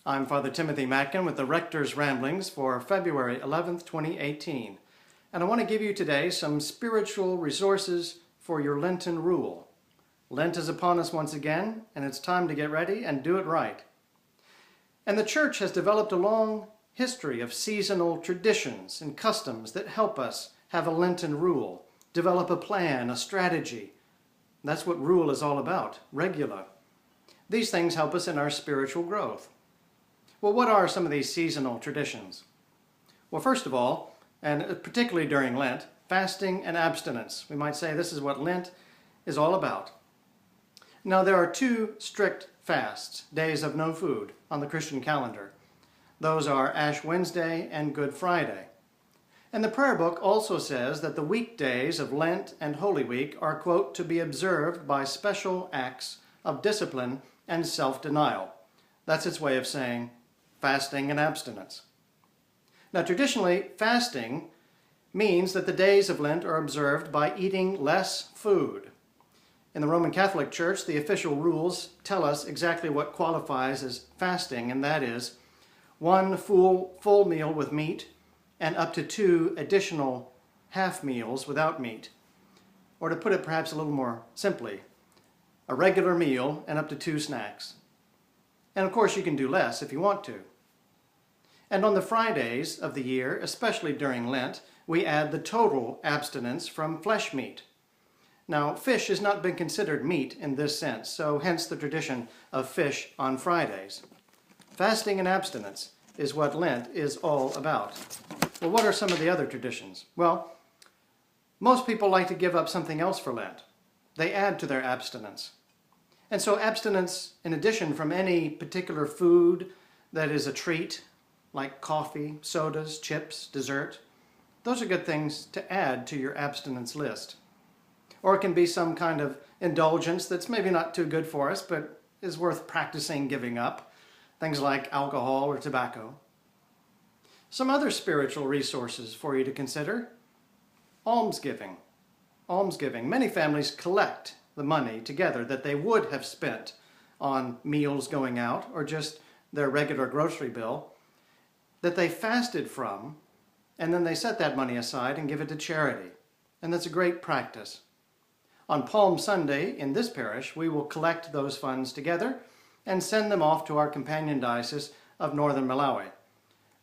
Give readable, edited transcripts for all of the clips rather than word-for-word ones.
I'm Father Timothy Matkin with the Rector's Ramblings for February 11th, 2018. And I want to give you today some spiritual resources for your Lenten Rule. Lent is upon us once again, and it's time to get ready and do it right. And the Church has developed a long history of seasonal traditions and customs that help us have a Lenten Rule, develop a plan, a strategy. That's what rule is all about, regula. These things help us in our spiritual growth. Well, what are some of these seasonal traditions? Well, first of all, and particularly during Lent, fasting and abstinence. We might say this is what Lent is all about. Now, there are two strict fasts, days of no food, on the Christian calendar. Those are Ash Wednesday and Good Friday. And the prayer book also says that the weekdays of Lent and Holy Week are, quote, to be observed by special acts of discipline and self-denial. That's its way of saying fasting and abstinence. Now, traditionally, fasting means that the days of Lent are observed by eating less food. In the Roman Catholic Church, the official rules tell us exactly what qualifies as fasting, and that is one full meal with meat and up to 2 additional half meals without meat. Or to put it perhaps a little more simply, a regular meal and up to 2 snacks. And of course you can do less if you want to. And on the Fridays of the year, especially during Lent, we add the total abstinence from flesh meat. Now, fish has not been considered meat in this sense, so hence the tradition of fish on Fridays. Fasting and abstinence is what Lent is all about. Well, what are some of the other traditions? Well, most people like to give up something else for Lent. They add to their abstinence. And so abstinence, in addition from any particular food that is a treat, like coffee, sodas, chips, dessert, those are good things to add to your abstinence list. Or it can be some kind of indulgence that's maybe not too good for us, but is worth practicing giving up. Things like alcohol or tobacco. Some other spiritual resources for you to consider. Almsgiving. Almsgiving. Many families collect the money together that they would have spent on meals going out or just their regular grocery bill that they fasted from, and then they set that money aside and give it to charity. And that's a great practice. On Palm Sunday in this parish, we will collect those funds together and send them off to our companion diocese of northern Malawi,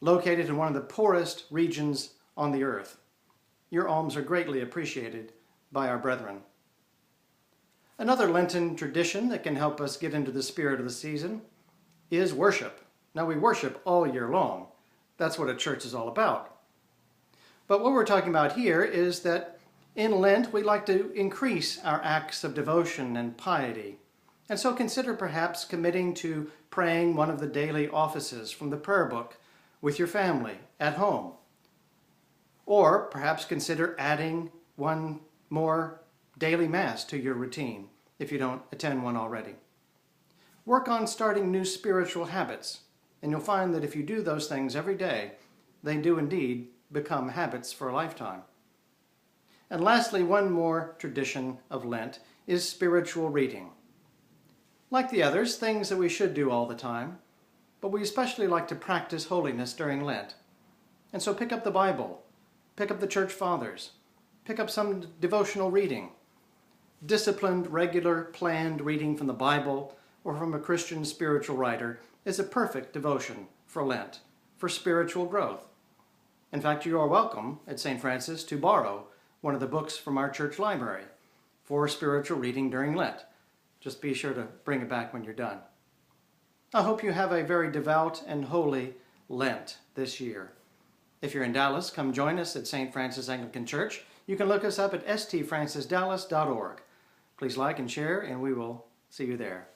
located in one of the poorest regions on the earth. Your alms are greatly appreciated by our brethren. Another Lenten tradition that can help us get into the spirit of the season is worship. Now, we worship all year long. That's what a church is all about. But what we're talking about here is that in Lent, we like to increase our acts of devotion and piety. And so consider perhaps committing to praying one of the daily offices from the prayer book with your family at home. Or perhaps consider adding one more daily Mass to your routine if you don't attend one already. Work on starting new spiritual habits, and you'll find that if you do those things every day, they do indeed become habits for a lifetime. And lastly, one more tradition of Lent is spiritual reading. Like the others, things that we should do all the time, but we especially like to practice holiness during Lent. And so pick up the Bible, pick up the Church Fathers, pick up some devotional reading. Disciplined, regular, planned reading from the Bible or from a Christian spiritual writer is a perfect devotion for Lent, for spiritual growth. In fact, you are welcome at St. Francis to borrow one of the books from our church library for spiritual reading during Lent. Just be sure to bring it back when you're done. I hope you have a very devout and holy Lent this year. If you're in Dallas, come join us at St. Francis Anglican Church. You can look us up at stfrancisdallas.org. Please like and share, and we will see you there.